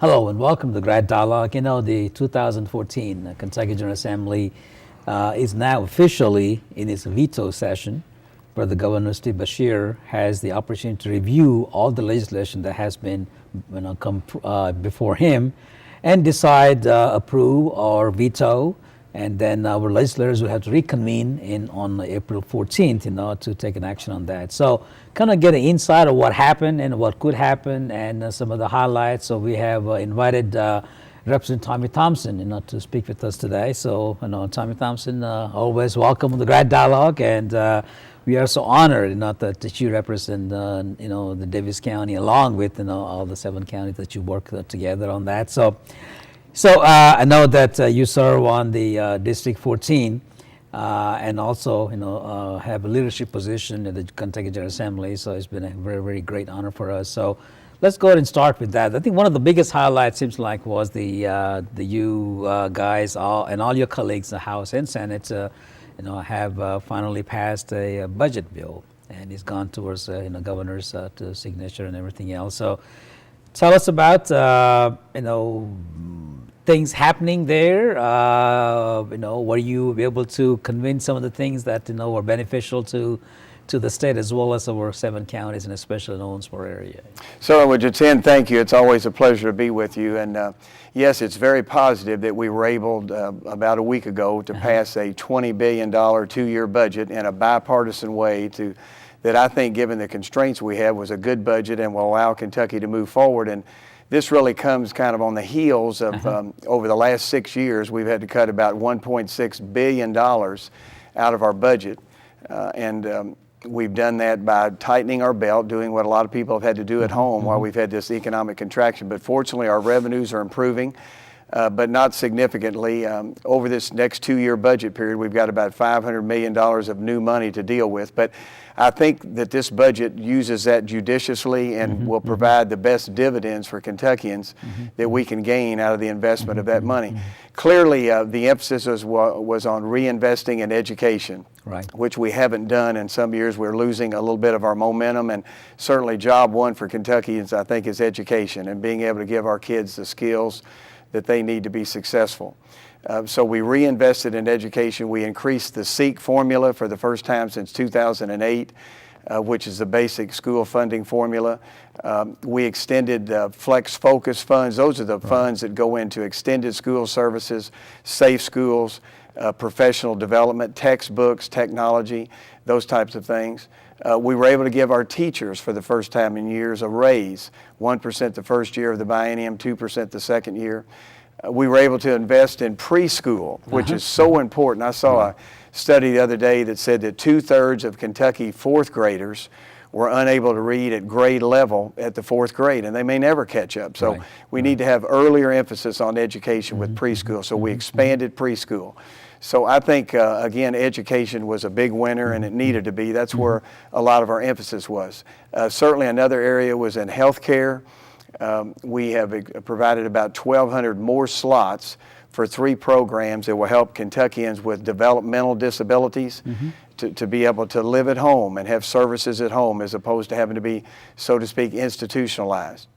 Hello and welcome to the GRADD Dialogue. You know, the 2014 Kentucky General Assembly is now officially in its veto session, where the Governor Steve Beshear has the opportunity to review all the legislation that has been come before him and decide approve or veto. And then our legislators will have to reconvene on April 14th, to take an action on that. So kind of get an insight of what happened and what could happen and some of the highlights. So we have invited Representative Tommy Thompson, to speak with us today. So, Tommy Thompson, always welcome to the GRADD Dialogue. And we are so honored, that you represent, the Davis County along with, all the 7 counties that you work together on that. So I know that you serve on the District 14 and also, have a leadership position in the Kentucky General Assembly. So it's been a very, very great honor for us. So let's go ahead and start with that. I think one of the biggest highlights seems like was the you guys and all your colleagues in the House and Senate, have finally passed a budget bill, and it's gone towards, governor's to signature and everything else. So tell us about, things happening there. Were you able to convince some of the things that were beneficial to the state as well as our 7 counties and especially the Owensboro area? So, Jiten, thank you. It's always a pleasure to be with you. And yes, it's very positive that we were able about a week ago to pass a $20 billion 2-year budget in a bipartisan way that I think, given the constraints we have, was a good budget and will allow Kentucky to move forward. And this really comes kind of on the heels of over the last 6 years, we've had to cut about $1.6 billion out of our budget. We've done that by tightening our belt, doing what a lot of people have had to do at home while we've had this economic contraction. But fortunately, our revenues are improving, but not significantly. Over this next 2-year budget period, we've got about $500 million of new money to deal with. But I think that this budget uses that judiciously and will provide the best dividends for Kentuckians that we can gain out of the investment of that money. Clearly, the emphasis was on reinvesting in education, which we haven't done in some years. We're losing a little bit of our momentum, and certainly job one for Kentuckians, I think, is education and being able to give our kids the skills that they need to be successful. So we reinvested in education. We increased the SEEK formula for the first time since 2008, which is the basic school funding formula. We extended Flex Focus funds. Those are the funds that go into extended school services, safe schools, professional development, textbooks, technology, those types of things. We were able to give our teachers, for the first time in years, a raise, 1% the first year of the biennium, 2% the second year. We were able to invest in preschool, which is so important. I saw a study the other day that said that 2/3 of Kentucky 4th graders were unable to read at grade level at the 4th grade, and they may never catch up. So we need to have earlier emphasis on education with preschool. So we expanded preschool. So I think, again, education was a big winner, and it needed to be. That's where a lot of our emphasis was. Certainly another area was in healthcare. We have provided about 1,200 more slots for 3 programs that will help Kentuckians with developmental disabilities to be able to live at home and have services at home as opposed to having to be, so to speak, institutionalized.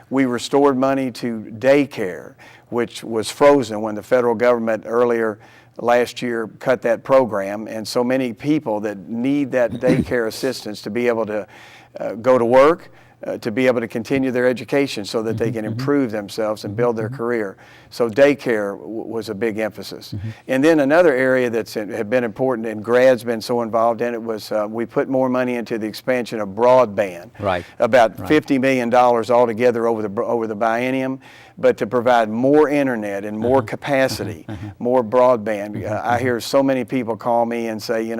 We restored money to daycare, which was frozen when the federal government earlier last year cut that program, and so many people that need that daycare assistance to be able to go to work, to be able to continue their education so that they can improve themselves and build their career. So daycare was a big emphasis. And then another area that's had been important, and GRADD's been so involved in it, was we put more money into the expansion of broadband. About $50 million altogether over the biennium, but to provide more internet and more capacity, more broadband. I hear so many people call me and say,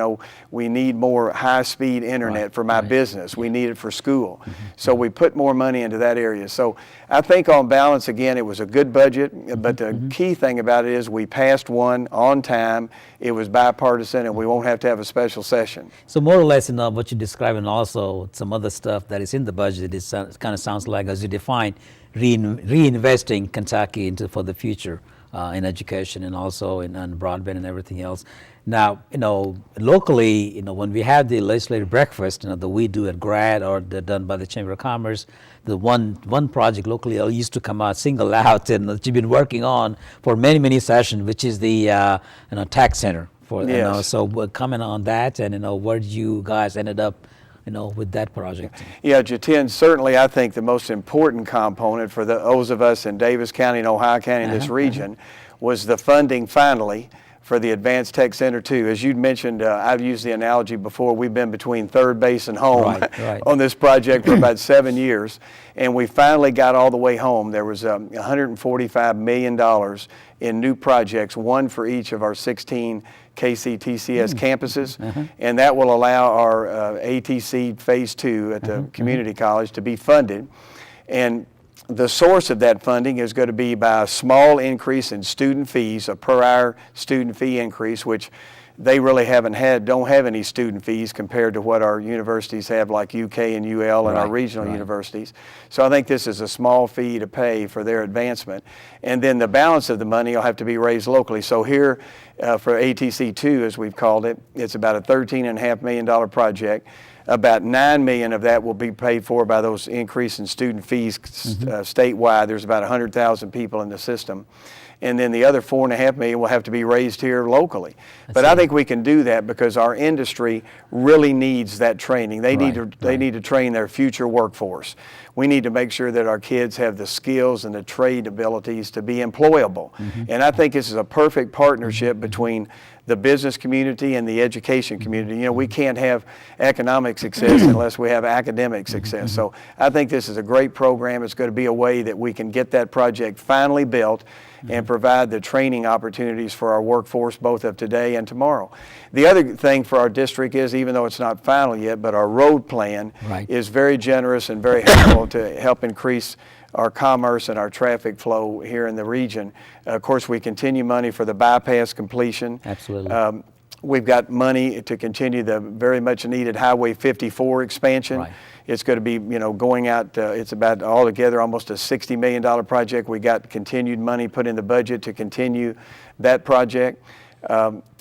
we need more high-speed internet for my business. We need it for school. So we put more money into that area. So I think on balance, again, it was a good budget, but the key thing about it is we passed one on time. It was bipartisan, and we won't have to have a special session. So more or less, what you describe, and also some other stuff that is in the budget, it kind of sounds like, as you define, reinvesting Kentucky for the future in education and also in broadband and everything else. Now, locally, when we have the legislative breakfast, that we do at GRADD or they're done by the Chamber of Commerce, the one project locally used to come out single out and that you've been working on for many sessions, which is the tax center. Yes. So we're coming on that, and where you guys ended up, with that project. Yeah, Jiten, certainly I think the most important component for those of us in Davis County and Ohio County in this region was the funding finally for the Advanced Tech Center 2. As you'd mentioned, I've used the analogy before, we've been between third base and home right. on this project for about 7 years, and we finally got all the way home. There was $145 million in new projects, one for each of our 16 KCTCS campuses, and that will allow our ATC Phase 2 at the community college to be funded. And the source of that funding is going to be by a small increase in student fees, a per hour student fee increase, which they really don't have any student fees compared to what our universities have, like UK and UL and our regional universities. So I think this is a small fee to pay for their advancement. And then the balance of the money will have to be raised locally. So here for ATC 2, as we've called it, it's about a $13.5 million project. About $9 million of that will be paid for by those increase in student fees statewide. There's about 100,000 people in the system. And then the other $4.5 million will have to be raised here locally. But I think we can do that because our industry really needs that training. They need to train their future workforce. We need to make sure that our kids have the skills and the trade abilities to be employable. And I think this is a perfect partnership between the business community and the education community. We can't have economic success unless we have academic success. So I think this is a great program. It's going to be a way that we can get that project finally built and provide the training opportunities for our workforce both of today and tomorrow. The other thing for our district is, even though it's not final yet, but our road plan is very generous and very helpful to help increase our commerce and our traffic flow here in the region. Of course, we continue money for the bypass completion. Absolutely. We've got money to continue the very much needed Highway 54 expansion. It's going to be, going out, it's about altogether almost a $60 million project. We got continued money put in the budget to continue that project.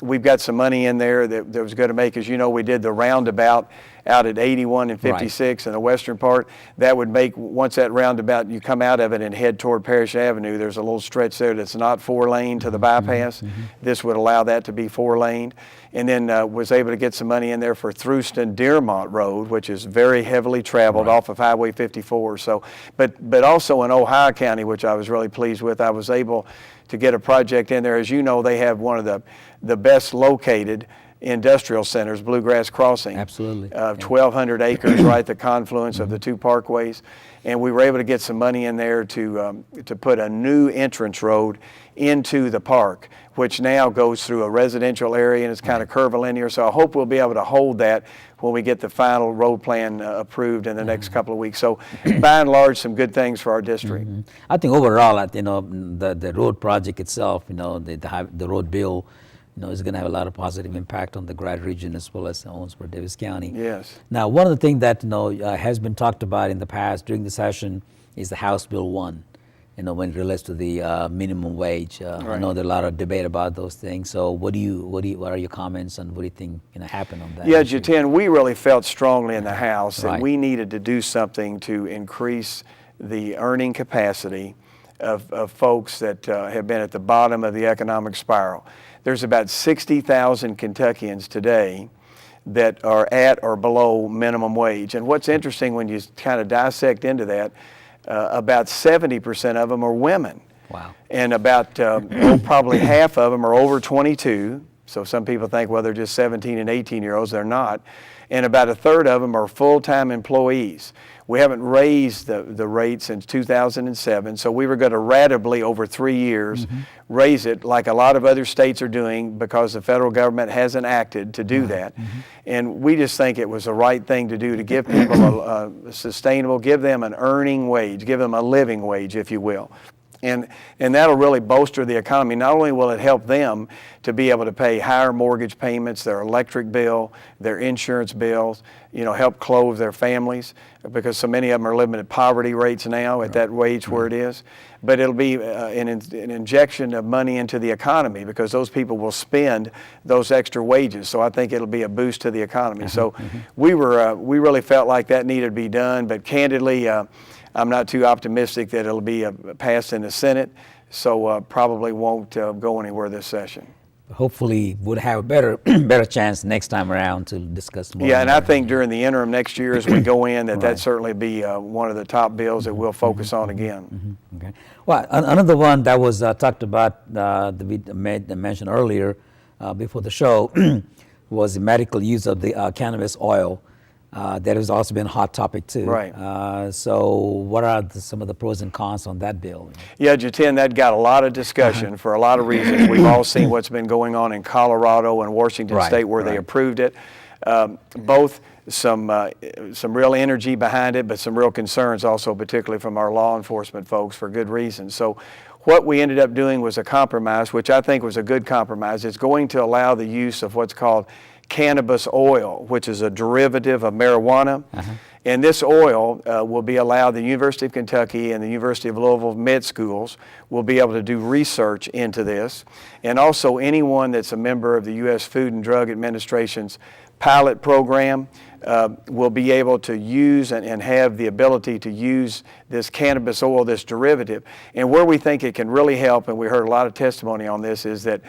We've got some money in there that was going to make, as you know, we did the roundabout out at 81 and 56 in the western part. That would make, once that roundabout, you come out of it and head toward Parrish Avenue, there's a little stretch there that's not 4-lane to the bypass. This would allow that to be 4-lane. And then was able to get some money in there for Thruston-Dearmont Road, which is very heavily traveled off of Highway 54. So, but also in Ohio County, which I was really pleased with, I was able to get a project in there. As you know, they have one of the best located industrial centers, Bluegrass Crossing. Absolutely. 1,200 acres right at the confluence of the two parkways. And we were able to get some money in there to put a new entrance road into the park, which now goes through a residential area and it's kind of curvilinear. So I hope we'll be able to hold that when we get the final road plan approved in the next couple of weeks. So by and large, some good things for our district. I think overall, the road project itself, the road bill, is going to have a lot of positive impact on the GRADD region as well as Owensboro, Davis County. Yes. Now, one of the things that has been talked about in the past during the session is the House Bill 1. When it relates to the minimum wage. I know there's a lot of debate about those things. So, what are your comments and what do you think happen on that? Yeah, Jiten, we really felt strongly in the House that we needed to do something to increase the earning capacity of folks that have been at the bottom of the economic spiral. There's about 60,000 Kentuckians today that are at or below minimum wage. And what's interesting when you kind of dissect into that, about 70% of them are women. Wow. And about probably half of them are over 22. So some people think, well, they're just 17 and 18-year-olds. They're not. And about a third of them are full-time employees. We haven't raised the rate since 2007, so we were going to ratably over 3 years raise it like a lot of other states are doing because the federal government hasn't acted to do that. And we just think it was the right thing to do to give people a sustainable, give them an earning wage, give them a living wage, if you will. And that'll really bolster the economy. Not only will it help them to be able to pay higher mortgage payments, their electric bill, their insurance bills, help clothe their families, because so many of them are living at poverty rates now at that wage where it is. But it'll be an injection of money into the economy, because those people will spend those extra wages. So I think it'll be a boost to the economy. So we really felt like that needed to be done. But candidly, I'm not too optimistic that it'll be passed in the Senate, so probably won't go anywhere this session. Hopefully we'll have a better chance next time around to discuss more. Yeah, and I think during the interim next year as we go in, that certainly be one of the top bills that we'll focus on again. Okay. Well, another one that was talked about, that we mentioned earlier before the show, was the medical use of the cannabis oil. That has also been a hot topic too. Right. So what are some of the pros and cons on that bill? Yeah, Jiten, that got a lot of discussion for a lot of reasons. We've all seen what's been going on in Colorado and Washington State where they approved it. Both some real energy behind it, but some real concerns also, particularly from our law enforcement folks, for good reason. So what we ended up doing was a compromise, which I think was a good compromise. It's going to allow the use of what's called cannabis oil, which is a derivative of marijuana. And this oil will be allowed, the University of Kentucky and the University of Louisville med schools will be able to do research into this. And also anyone that's a member of the U.S. Food and Drug Administration's pilot program will be able to use and have the ability to use this cannabis oil, this derivative. And where we think it can really help, and we heard a lot of testimony on this, is that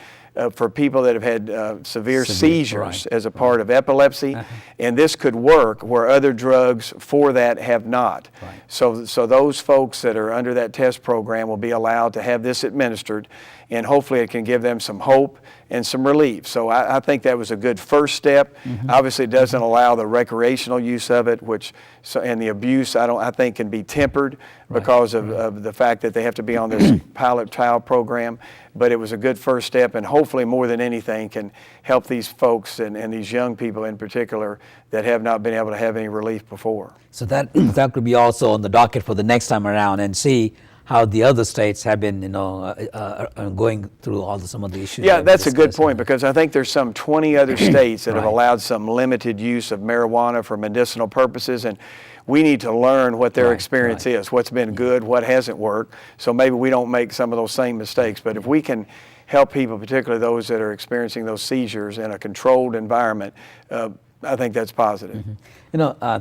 for people that have had severe seizures as a part of epilepsy, and this could work where other drugs for that have not. So those folks that are under that test program will be allowed to have this administered, and hopefully it can give them some hope and some relief. So I think that was a good first step. Obviously it doesn't allow the recreational use of it, and the abuse I think can be tempered because of the fact that they have to be on this pilot trial program. But it was a good first step, and hopefully more than anything can help these folks and these young people in particular that have not been able to have any relief before. So that could be also on the docket for the next time around, and see how the other states have been, going through some of the issues. Yeah, that's a good point, because I think there's some 20 other states that have allowed some limited use of marijuana for medicinal purposes, and we need to learn what their experience is, what's been good, what hasn't worked, so maybe we don't make some of those same mistakes. But if we can help people, particularly those that are experiencing those seizures in a controlled environment, I think that's positive.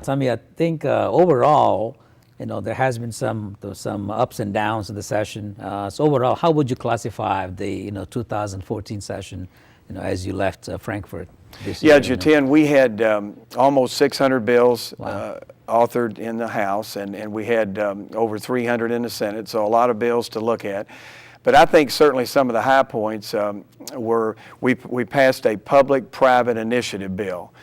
Tommy, I think overall, there has been some ups and downs in the session. So overall, how would you classify the 2014 session, as you left Frankfurt this year? Yeah, Jiten, we had almost 600 bills authored in the House, and we had over 300 in the Senate, so a lot of bills to look at. But I think certainly some of the high points were we passed a public-private initiative bill,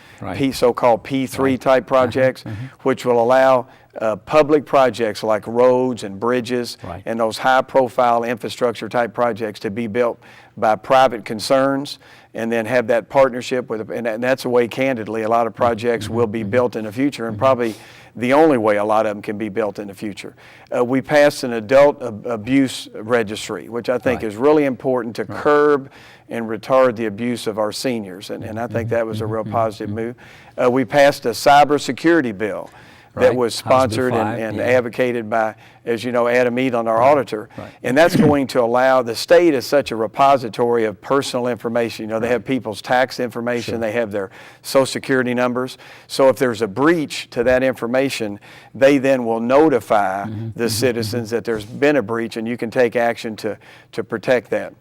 so-called P3 type projects, which will allow public projects like roads and bridges and those high-profile infrastructure type projects to be built by private concerns, and then have that partnership with, and that's the way, candidly, a lot of projects will be built in the future, and probably the only way a lot of them can be built in the future. We passed an adult abuse registry, which I think is really important to curb and retard the abuse of our seniors, and I think that was a real positive move. We passed a cybersecurity bill that was sponsored and advocated by, as you know, Adam Edon, our auditor. And that's going to allow, the state is such a repository of personal information. They have people's tax information, they have their Social Security numbers. So if there's a breach to that information, they then will notify the citizens that there's been a breach, and you can take action to protect that.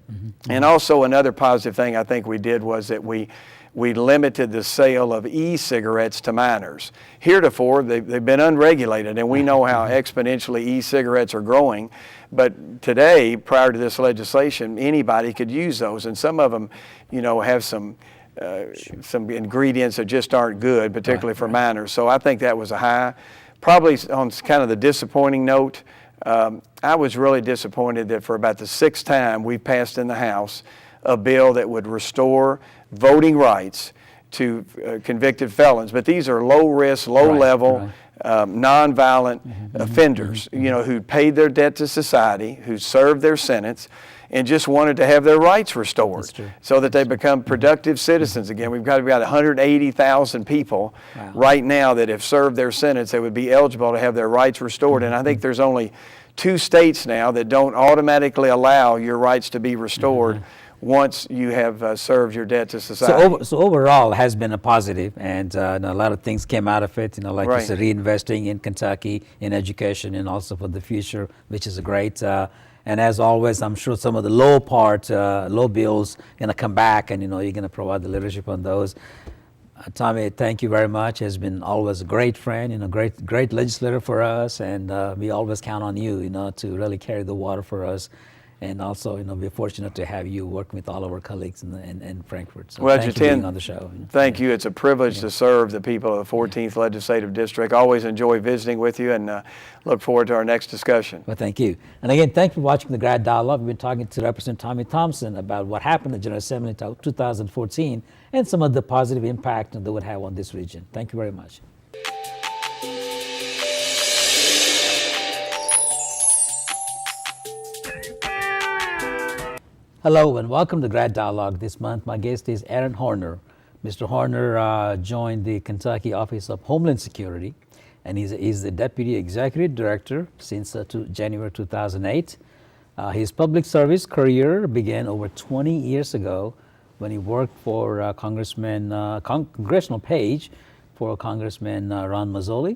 And also another positive thing I think we did was that we limited the sale of e-cigarettes to minors. Heretofore, they've been unregulated, and we know how exponentially e-cigarettes are growing. But today, prior to this legislation, anybody could use those, and some of them, have some ingredients that just aren't good, particularly for minors. So I think that was a high. Probably on kind of the disappointing note, I was really disappointed that for about the 6th time we passed in the House a bill that would restore voting rights to convicted felons. But these are low-risk, low-level nonviolent offenders, you know, who paid their debt to society, who served their sentence, and just wanted to have their rights restored so that they become productive citizens again. We've got about 180,000 people right now that have served their sentence that would be eligible to have their rights restored. And I think there's only 2 states now that don't automatically allow your rights to be restored once you have served your debt to society. So overall, it has been a positive, and a lot of things came out of it. You know, like you said, reinvesting in Kentucky in education and also for the future, which is great. And as always, I'm sure some of the low bills going to come back, and you know, you're going to provide the leadership on those. Tommy, thank you very much. Has been always a great friend, you know, great legislator for us, and we always count on you, you know, to really carry the water for us. And also, you know, we're fortunate to have you working with all of our colleagues in Frankfurt. So well, thank you for being on the show. Thank you. It's a privilege to serve the people of the 14th Legislative District. Always enjoy visiting with you, and look forward to our next discussion. Well, thank you. And again, thank you for watching the GRADD Dialogue. We've been talking to Representative Tommy Thompson about what happened at General Assembly in 2014 and some of the positive impact that would have on this region. Thank you very much. Hello and welcome to GRADD Dialogue. This month my guest is Aaron Horner. Mr. Horner joined the Kentucky Office of Homeland Security, and he's the Deputy Executive Director since January 2008. His public service career began over 20 years ago when he worked for congressional page for Congressman Ron Mazzoli.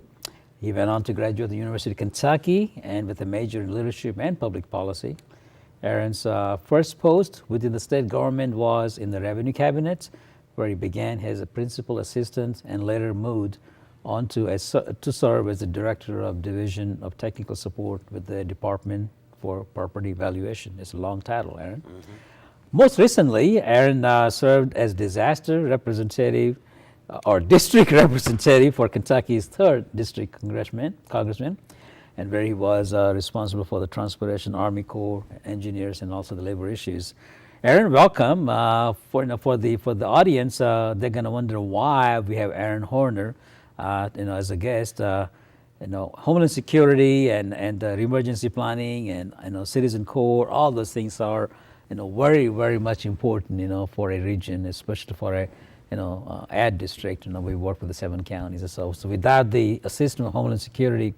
He went on to graduate at the University of Kentucky and with a major in leadership and public policy. Aaron's first post within the state government was in the Revenue Cabinet, where he began as a principal assistant and later moved on to serve as the Director of Division of Technical Support with the Department for Property Valuation. It's a long title, Aaron. Most recently, Aaron served as disaster representative or district representative for Kentucky's 3rd District Congressman, and where he was responsible for the Transportation Army Corps, engineers, and also the labor issues. Aaron, welcome. For the audience, they're going to wonder why we have Aaron Horner, as a guest. Homeland Security and emergency planning and Citizen Corps, all those things are very, very much important for a region, especially for a ad district. We work with the 7 counties. So without the assistance of Homeland Security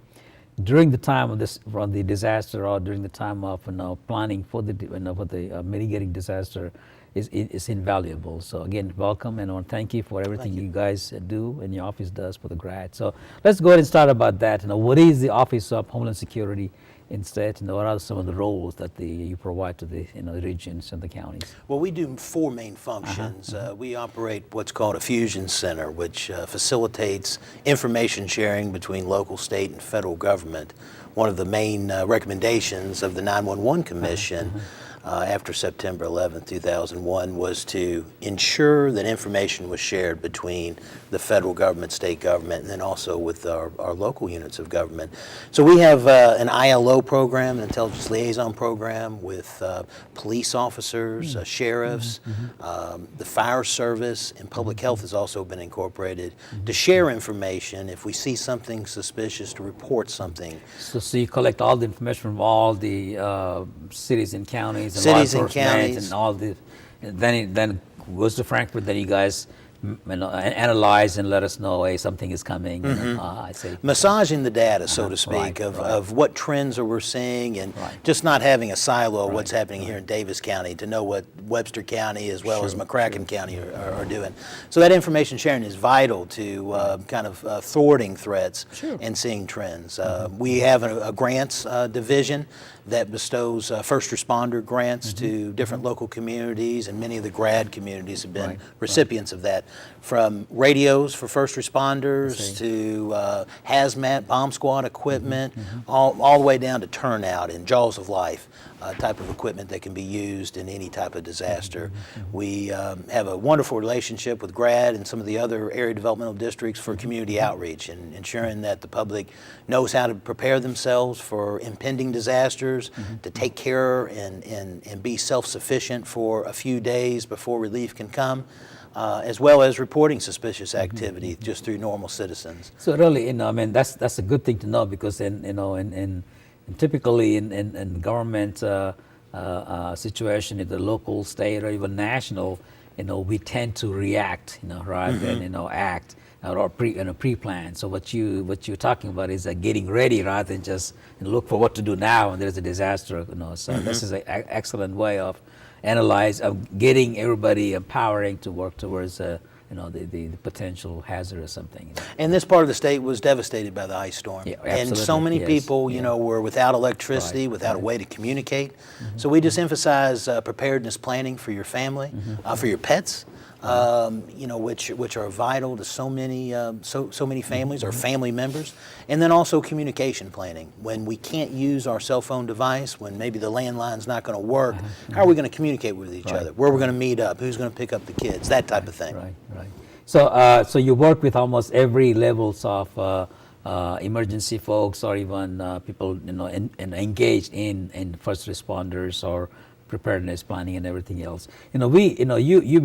during the time of the disaster or during the time of planning for the mitigating disaster is invaluable. So again, welcome, and I want to thank you for everything you guys do and your office does for the GRADD. So let's go ahead and start about that. What is the Office of Homeland Security in state, what are some of the roles that you provide to the regions and the counties? Well, we do 4 main functions. We operate what's called a fusion center, which facilitates information sharing between local, state, and federal government. One of the main recommendations of the 911 Commission after September 11, 2001 was to ensure that information was shared between the federal government, state government, and then also with our local units of government. So we have an ILO program, an intelligence liaison program with police officers, sheriffs, the fire service, and public health has also been incorporated to share information if we see something suspicious, to report something. So you collect all the information from all the cities and counties and cities and counties and all the, then it goes to Frankfurt. Then you guys analyze and let us know, hey, something is coming. I say massaging the data, so to speak, of what trends are we're seeing, and just not having a silo of what's happening here in Davis County to know what Webster County as well as McCracken County are doing. So that information sharing is vital to kind of thwarting threats and seeing trends. We have a grants division that bestows first responder grants to different local communities, and many of the GRADD communities have been recipients of that. From radios for first responders to hazmat, bomb squad equipment, all the way down to turnout and jaws of life type of equipment that can be used in any type of disaster. We have a wonderful relationship with GRADD and some of the other area developmental districts for community outreach and ensuring that the public knows how to prepare themselves for impending disasters, to take care and be self-sufficient for a few days before relief can come. as well as reporting suspicious activity just through normal citizens. So really, I mean, that's a good thing to know, because in typically in government situation, in the local, state, or even national, we tend to react, rather than act or pre-plan. So what you're talking about is getting ready rather than just look for what to do now when there's a disaster. So this is an excellent way of getting everybody empowering to work towards the potential hazard or something. And this part of the state was devastated by the ice storm. Yeah, and so absolutely, many yes, people, yeah. were without electricity, without a way to communicate. So we just emphasize preparedness planning for your family, for your pets, which are vital to so many families or family members, and then also communication planning. When we can't use our cell phone device, when maybe the landline's not going to work, how are we going to communicate with each other? Where we're going to meet up? Who's going to pick up the kids? That type of thing. Right. So you work with almost every levels of emergency folks, or even people engaged in first responders or preparedness planning and everything else. You've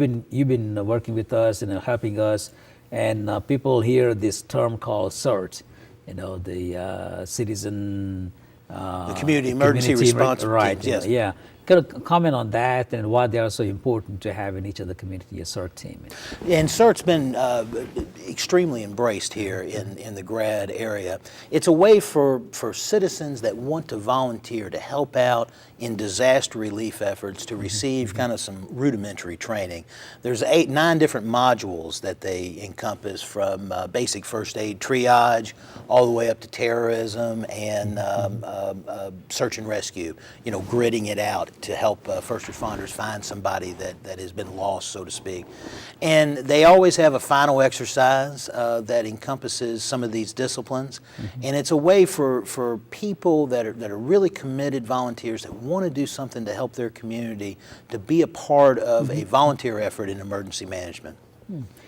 been working with us and helping us, and people hear this term called CERT, the citizen. The community emergency response right? teams, yes. Yeah. Can you comment on that and why they are so important to have in each of the community a CERT team? And CERT's been extremely embraced here in the GRADD area. It's a way for citizens that want to volunteer to help out in disaster relief efforts to receive kind of some rudimentary training. There's 9 different modules that they encompass, from basic first aid triage all the way up to terrorism and search and rescue, gridding it out to help first responders find somebody that has been lost, so to speak. And they always have a final exercise that encompasses some of these disciplines. And it's a way for people that are really committed volunteers that want to do something to help their community to be a part of a volunteer effort in emergency management.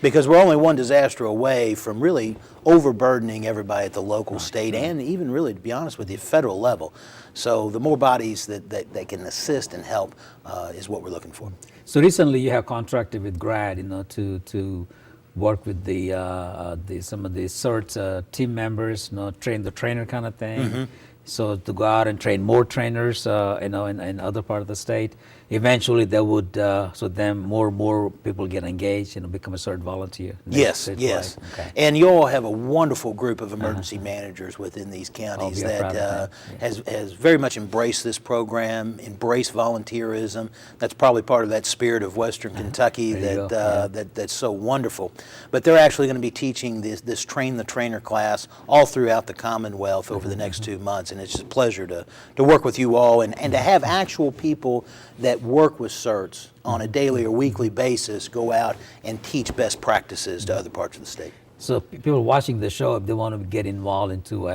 Because we're only one disaster away from really overburdening everybody at the local, state, and even really, to be honest with you, federal level. So the more bodies that can assist and help is what we're looking for. So recently you have contracted with GRADD, to work with some of the CERT team members, train the trainer kind of thing. So to go out and train more trainers, in other part of the state. Eventually, they would, more people get engaged and become a CERT volunteer. Yes. Okay. And you all have a wonderful group of emergency managers within these counties that has very much embraced this program, embraced volunteerism. That's probably part of that spirit of Western Kentucky that's so wonderful. But they're actually going to be teaching this Train the Trainer class all throughout the Commonwealth over the next 2 months. And it's just a pleasure to work with you all and to have actual people that work with CERTs on a daily or weekly basis go out and teach best practices to other parts of the state. So people watching the show, if they want to get involved into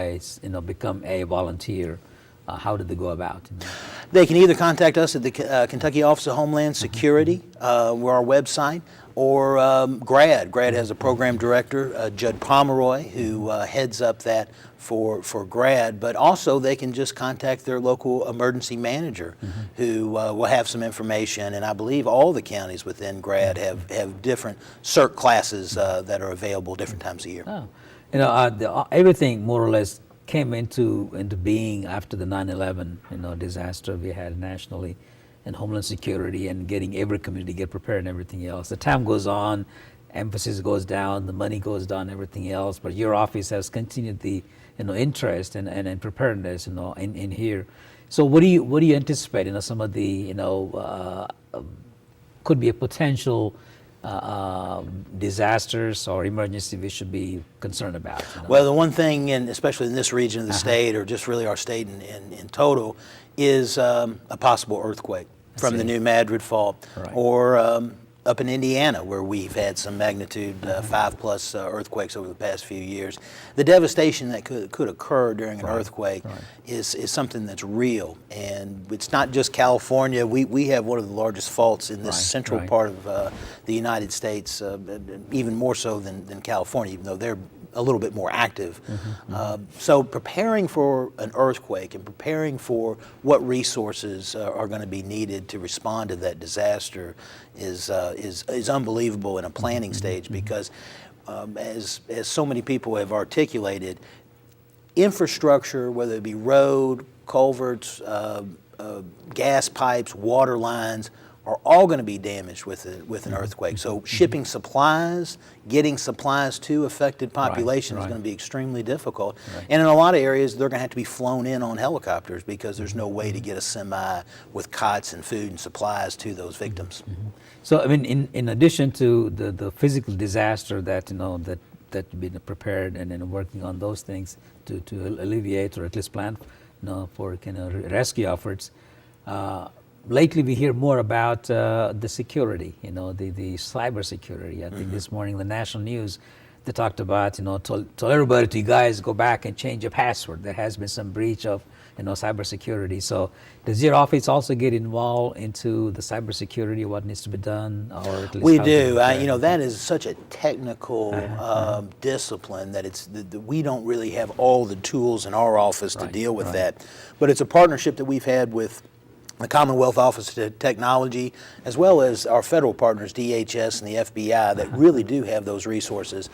become a volunteer, how do they go about it? They can either contact us at the Kentucky Office of Homeland Security, we're our website, or GRADD. GRADD has a program director, Judd Pomeroy, who heads up that for GRADD, but also they can just contact their local emergency manager, who will have some information. And I believe all the counties within GRADD have different CERT classes that are available different times a year. Oh, everything more or less came into being after the 9/11 disaster we had nationally, and Homeland Security, and getting every community get prepared and everything else. The time goes on, emphasis goes down, the money goes down, everything else. But your office has continued the interest and preparedness in here. So what do you anticipate? Some of the could be a potential disasters or emergency we should be concerned about? Well, the one thing, and especially in this region of the state, or just really our state in total, is a possible earthquake from the new Madrid fault, or up in Indiana, where we've had some magnitude 5+ earthquakes over the past few years. The devastation that could occur during an earthquake is something that's real, and it's not just California. We have one of the largest faults in this central part of the United States, even more so than California, even though they're a little bit more active. So preparing for an earthquake and preparing for what resources are going to be needed to respond to that disaster is unbelievable in a planning stage, because as so many people have articulated, infrastructure, whether it be road, culverts, gas pipes, water lines, are all going to be damaged with an earthquake. So shipping supplies, getting supplies to affected populations is going to be extremely difficult. And in a lot of areas, they're going to have to be flown in on helicopters, because there's no way to get a semi with cots and food and supplies to those victims. So, I mean, in addition to the physical disaster that, that you've been prepared and then working on those things to alleviate, or at least plan, for rescue efforts, lately we hear more about the security, the cybersecurity. I think this morning the national news, they talked about, told everybody to, you guys go back and change your password. There has been some breach of, cybersecurity. So does your office also get involved into the cybersecurity, what needs to be done? Or at least we do. That is such a technical discipline that we don't really have all the tools in our office to deal with that. But it's a partnership that we've had with the Commonwealth Office of Technology, as well as our federal partners, DHS and the FBI, that really do have those resources.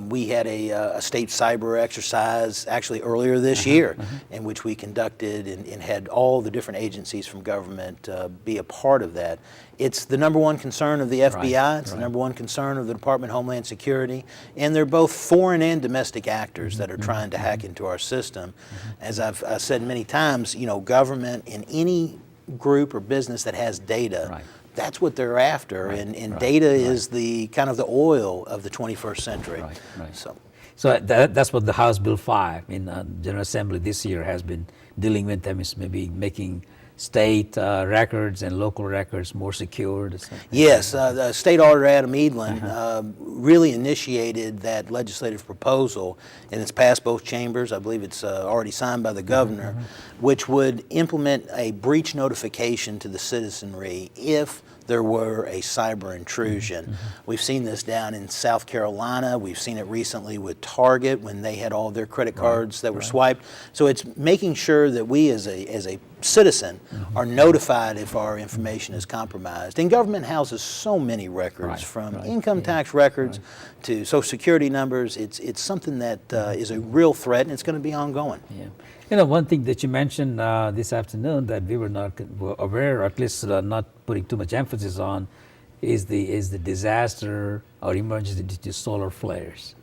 We had a state cyber exercise actually earlier this year, in which we conducted and had all the different agencies from government be a part of that. It's the number one concern of the FBI. It's the number one concern of the Department of Homeland Security. And they're both foreign and domestic actors that are trying to hack into our system. As I've said many times, government in any group or business that has data, that's what they're after. And data is the kind of the oil of the 21st century. So that's what the House Bill 5 in General Assembly this year has been dealing with. Them is maybe making state records and local records more secured. Yes, the State Auditor Adam Edlin really initiated that legislative proposal, and it's passed both chambers. I believe it's already signed by the governor, which would implement a breach notification to the citizenry if there were a cyber intrusion. We've seen this down in South Carolina. We've seen it recently with Target when they had all their credit cards that were swiped. So it's making sure that we as a citizen are notified if our information is compromised. And government houses so many records, from income tax records to Social Security numbers. It's something that is a real threat, and it's going to be ongoing. One thing that you mentioned this afternoon that we were not aware, or at least not putting too much emphasis on, is the disaster or emergency due to solar flares.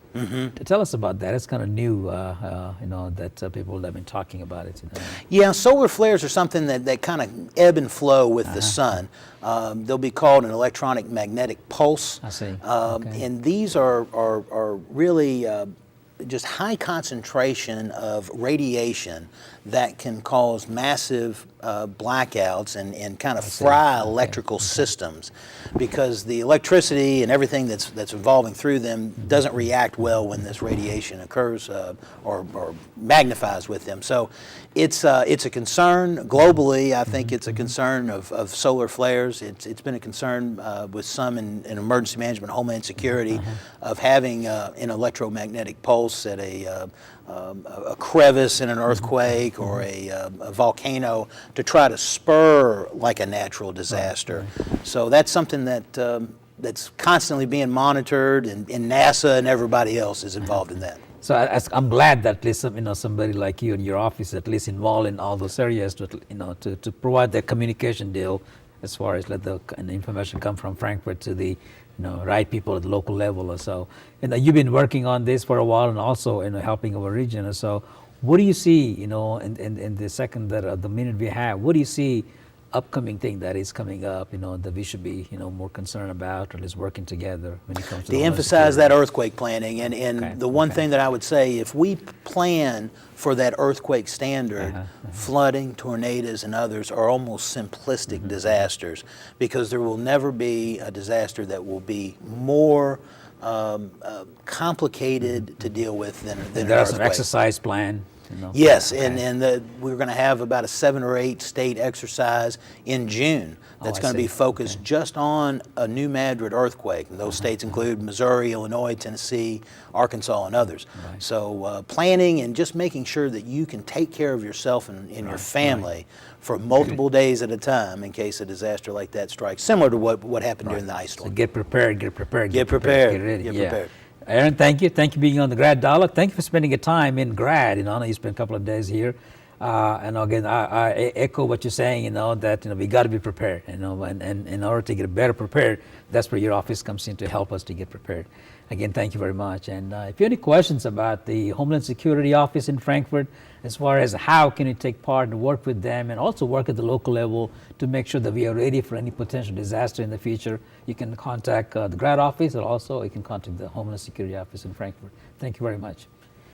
Tell us about that. It's kind of new, that people have been talking about it. Yeah, solar flares are something that kind of ebb and flow with the sun. They'll be called an electronic magnetic pulse. I see. And these are really just high concentration of radiation that can cause massive blackouts and kind of fry electrical systems, because the electricity and everything that's evolving through them doesn't react well when this radiation occurs or magnifies with them. So it's a concern globally. I think it's a concern of solar flares. It's been a concern with some in emergency management, Homeland Security, of having an electromagnetic pulse at a crevice in an earthquake or a volcano to try to spur like a natural disaster. So that's something that's constantly being monitored, and NASA and everybody else is involved in that. So I'm glad that at least somebody like you in your office at least involved in all those areas to provide the communication deal as far as let the information come from Frankfurt to the right people at the local level or so. And you've been working on this for a while, and also helping our region or so. What do you see, in the second the minute we have, what do you see upcoming thing that is coming up, that we should be, more concerned about, or at least working together when it comes to emphasize that earthquake planning. And the one thing that I would say, if we plan for that earthquake standard, flooding, tornadoes, and others are almost simplistic disasters, because there will never be a disaster that will be more complicated to deal with than an there's earthquake. an exercise plan. Yes, Okay. and we're going to have about a 7 or 8 state exercise in June that's I going to be see. focused just on a New Madrid earthquake. And those states include Missouri, Illinois, Tennessee, Arkansas, and others. Right. So planning and just making sure that you can take care of yourself and your family for multiple days at a time in case a disaster like that strikes, similar to what happened during the ice So storm. get prepared, get prepared, Get prepared, get ready. get Yeah. prepared. Aaron, thank you. Thank you for being on the GRADD Dialogue. Thank you for spending your time in GRADD. I know you spent a couple of days here. And again, I echo what you're saying, that we got to be prepared, and in order to get better prepared, that's where your office comes in to help us to get prepared. Again, thank you very much. And if you have any questions about the Homeland Security office in Frankfurt, as far as how can you take part and work with them, and also work at the local level to make sure that we are ready for any potential disaster in the future, you can contact the GRADD office, or also you can contact the Homeland Security office in Frankfurt. Thank you very much.